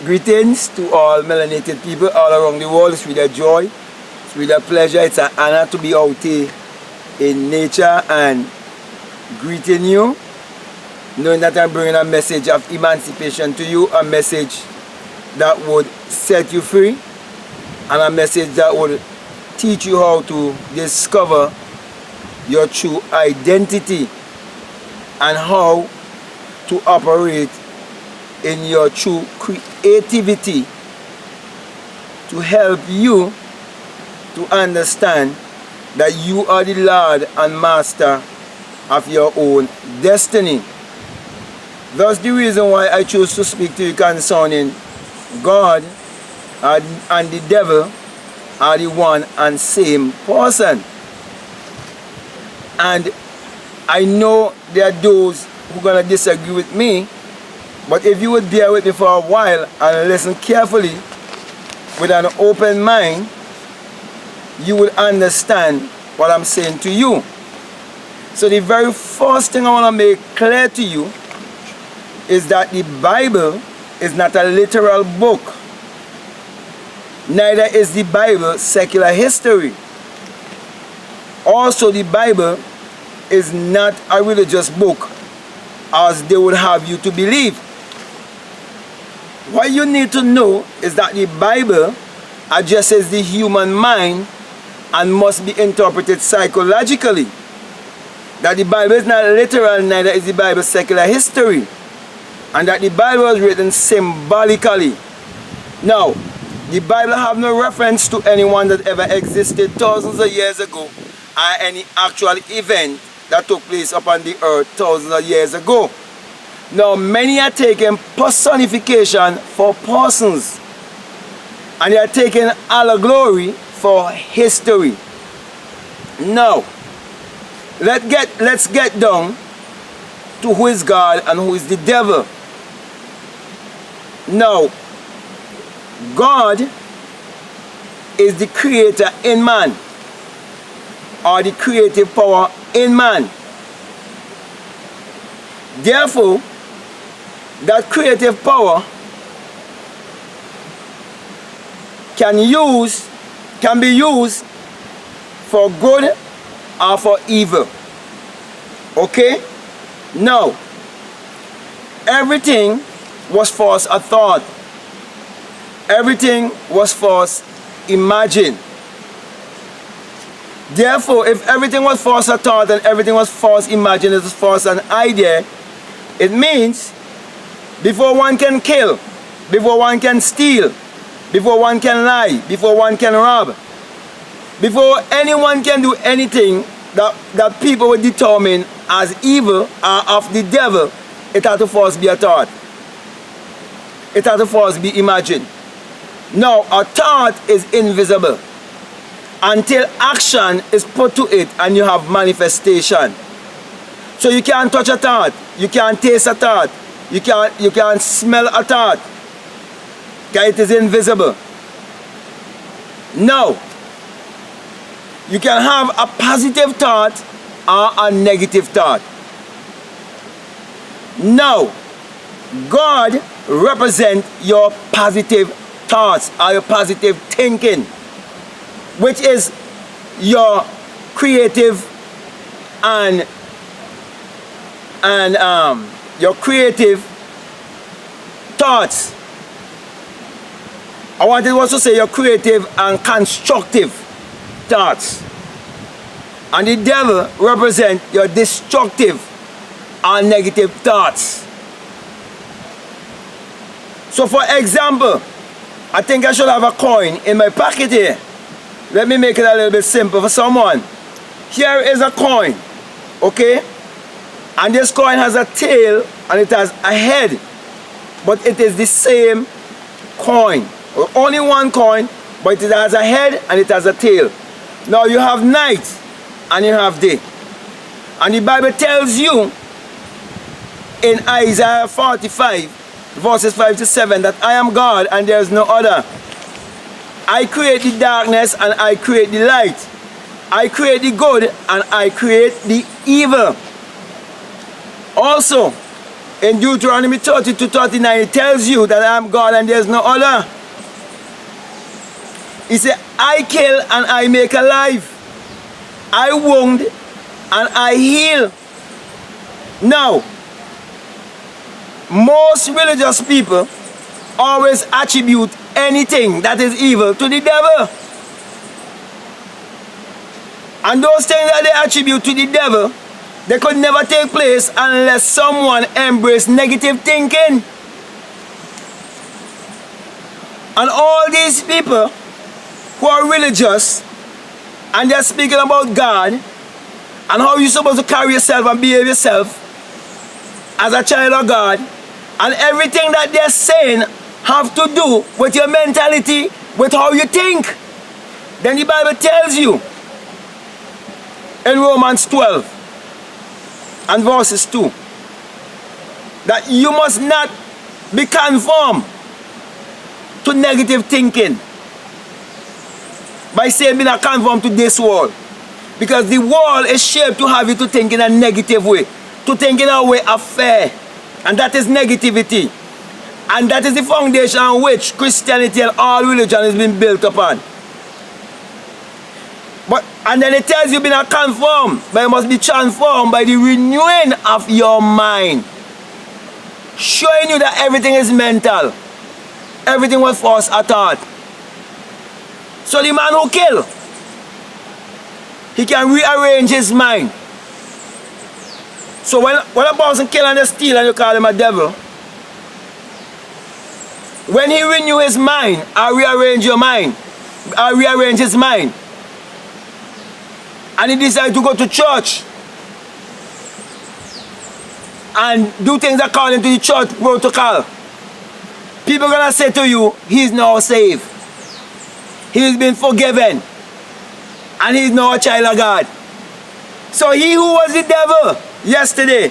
Greetings to all melanated people all around the world. It's really a joy, it's really a pleasure, it's an honor to be out here in nature and greeting you, knowing that I'm bringing a message of emancipation to you, a message that would set you free, and a message that would teach you how to discover your true identity and how to operate in your true creativity, to help you to understand that you are the Lord and Master of your own destiny. That's the reason why I chose to speak to you concerning God and the devil are the one and same person. And I know there are those who are going to disagree with me, but if you would bear with me for a while and listen carefully with an open mind, you will understand what I'm saying to you. So the very first thing I want to make clear to you is that the Bible is not a literal book. Neither is the Bible secular history. Also, the Bible is not a religious book as they would have you to believe. What you need to know is that the Bible addresses the human mind and must be interpreted psychologically. That the Bible is not literal, neither is the Bible secular history. And that the Bible was written symbolically. Now, the Bible have no reference to anyone that ever existed thousands of years ago or any actual event that took place upon the earth thousands of years ago. Now, many are taking personification for persons, and they are taking allegory for history. Now, let's get down to who is God and who is the devil. Now, God is the creator in man, or the creative power in man. Therefore, that creative power can be used for good or for evil. Okay? Now, everything was first a thought. Everything was first imagined. Therefore, if everything was first a thought and everything was first imagined, it was first an idea, it means before one can kill, before one can steal, before one can lie, before one can rob, before anyone can do anything that people would determine as evil or of the devil, it had to first be a thought. It had to first be imagined. Now, a thought is invisible until action is put to it and you have manifestation. So you can't touch a thought, you can't taste a thought, you can't smell a thought, because it is invisible. Now, you can have a positive thought or a negative thought. Now, God represents your positive thoughts or your positive thinking, which is your creative and your creative thoughts. I wanted to also say your creative and constructive thoughts. And the devil represents your destructive and negative thoughts. So for example, I think I should have a coin in my pocket here. Let me make it a little bit simple for someone. Here is a coin, okay? And this coin has a tail and it has a head, but it is the same coin. Only one coin, but it has a head and it has a tail. Now you have night and you have day. And the Bible tells you in Isaiah 45, verses 5 to 7, that I am God and there is no other. I create the darkness and I create the light. I create the good and I create the evil. Also, In Deuteronomy 30:39, it tells you that I am God and there is no other. He said, I kill and I make alive. I wound and I heal. Now, most religious people always attribute anything that is evil to the devil. And those things that they attribute to the devil, they could never take place unless someone embraced negative thinking. And all these people who are religious and they're speaking about God and how you're supposed to carry yourself and behave yourself as a child of God, and everything that they're saying have to do with your mentality, with how you think. Then the Bible tells you in Romans 12 and verses 2 that you must not be conformed to negative thinking by saying be not conformed to this world, because the world is shaped to have you to think in a negative way, to think in a way of fear, and that is negativity, and that is the foundation on which Christianity and all religion has been built upon. And then it tells you be not conformed, but you must be transformed by the renewing of your mind, showing you that everything is mental, everything was false at thought. So the man who kill, he can rearrange his mind. So when a person kill and they steal and you call him a devil, when he renew his mind or rearrange your mind, or rearrange his mind, and he decide to go to church and do things according to the church protocol, people are gonna say to you, he's now saved. He's been forgiven. And he's now a child of God. So he who was the devil yesterday,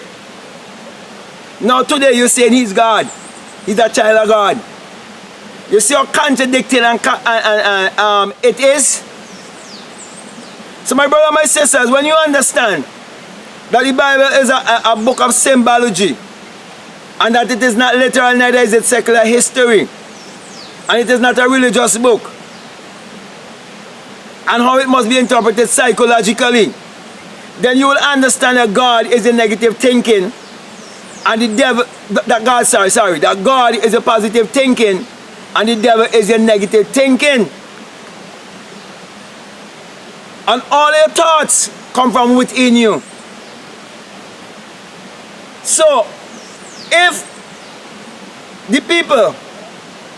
now today you're saying he's God. He's a child of God. You see how contradicting and it is? So my brother, my sisters, when you understand that the Bible is a book of symbology, and that it is not literal, neither is it secular history, and it is not a religious book, and how it must be interpreted psychologically, then you will understand that God is a negative thinking, and the devil, that God is a positive thinking, and the devil is a negative thinking. And all your thoughts come from within you. So, if the people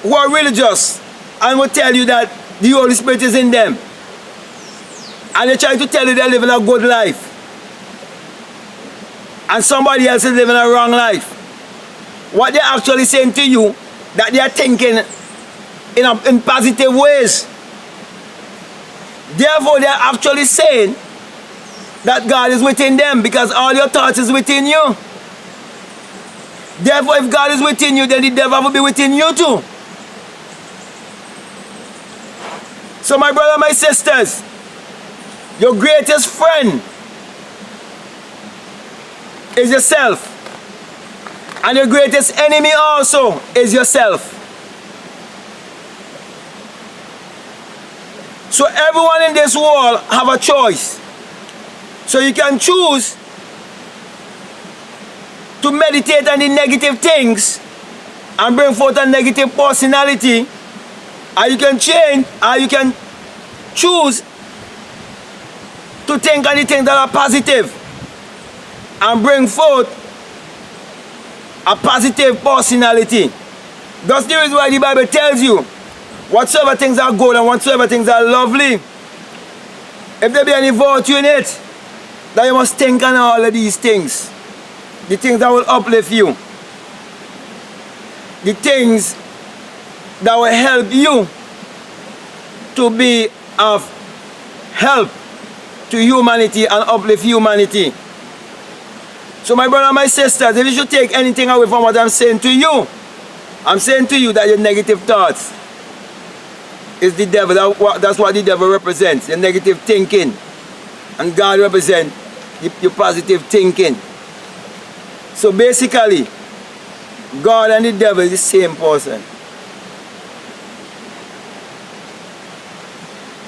who are religious and will tell you that the Holy Spirit is in them, and they try to tell you they're living a good life, and somebody else is living a wrong life, what they're actually saying to you, that they are thinking in positive ways. Therefore, they are actually saying that God is within them, because all your thoughts is within you. Therefore, if God is within you, then the devil will be within you too. So my brother, my sisters, your greatest friend is yourself. And your greatest enemy also is yourself. So everyone in this world have a choice. So you can choose to meditate on the negative things and bring forth a negative personality, or you can change, or you can choose to think on the things that are positive and bring forth a positive personality. That's the reason why the Bible tells you whatsoever things are good and whatsoever things are lovely, if there be any virtue in it, that you must think on all of these things. The things that will uplift you. The things that will help you to be of help to humanity and uplift humanity. So my brother and my sisters, if you should take anything away from what I'm saying to you, I'm saying to you that your negative thoughts is the devil. That's what the devil represents, your negative thinking. And God represents your positive thinking. So basically, God and the devil is the same person.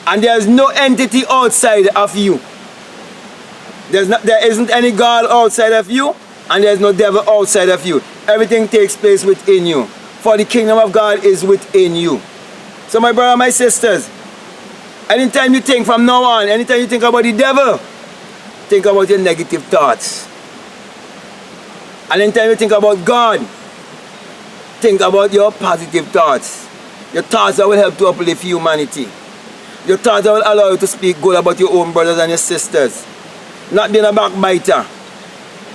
And there is no entity outside of you. There isn't any God outside of you, and there is no devil outside of you. Everything takes place within you. For the kingdom of God is within you. So my brother, my sisters, anytime you think from now on, anytime you think about the devil, think about your negative thoughts. And anytime you think about God, think about your positive thoughts. Your thoughts that will help to uplift humanity. Your thoughts that will allow you to speak good about your own brothers and your sisters. Not being a backbiter.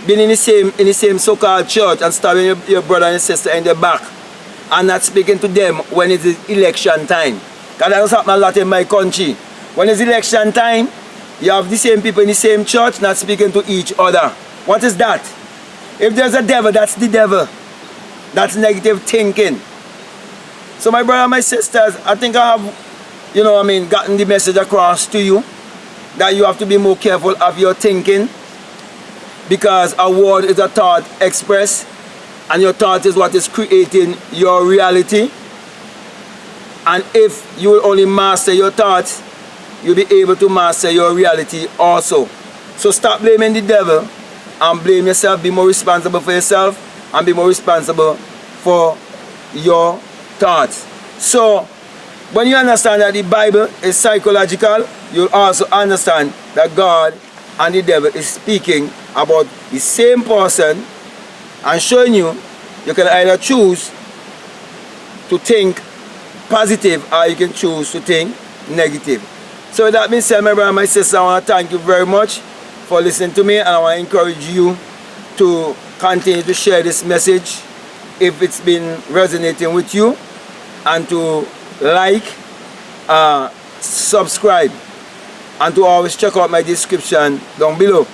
Being in the same so-called church and stabbing your brother and your sister in the back. And not speaking to them when it is election time. Because that does happen a lot in my country. When it's election time, you have the same people in the same church not speaking to each other. What is that? If there's a devil, that's the devil. That's negative thinking. So my brother and my sisters, I think I have, gotten the message across to you. That you have to be more careful of your thinking. Because a word is a thought expressed. And your thought is what is creating your reality. And if you will only master your thoughts, you'll be able to master your reality also. So stop blaming the devil and blame yourself. Be more responsible for yourself and be more responsible for your thoughts. So when you understand that the Bible is psychological, you'll also understand that God and the devil is speaking about the same person and showing you can either choose to think positive or you can choose to think negative. So with that being said, my brother and my sister, I want to thank you very much for listening to me, and I want to encourage you to continue to share this message if it's been resonating with you, and to like, subscribe, and to always check out my description down below.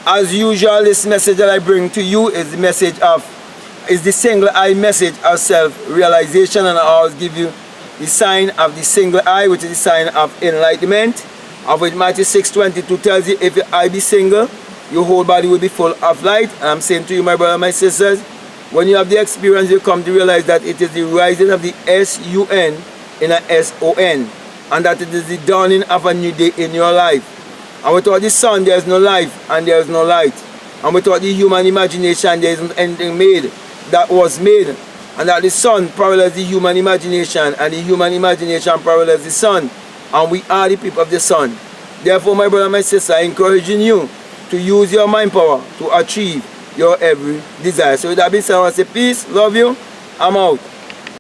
As usual, this message that I bring to you is the single eye message of self-realization, and I always give you the sign of the single eye, which is the sign of enlightenment, of which Matthew 6:22 tells you, if your eye be single, your whole body will be full of light. And I'm saying to you, my brother and my sisters, when you have the experience, you come to realize that it is the rising of the S-U-N in a S-O-N, and that it is the dawning of a new day in your life. And without the sun, there is no life and there is no light. And without the human imagination, there isn't anything made that was made. And that the sun parallels the human imagination, and the human imagination parallels the sun. And we are the people of the sun. Therefore, my brother and my sister, I'm encouraging you to use your mind power to achieve your every desire. So with that being said, I want to say peace, love you, I'm out.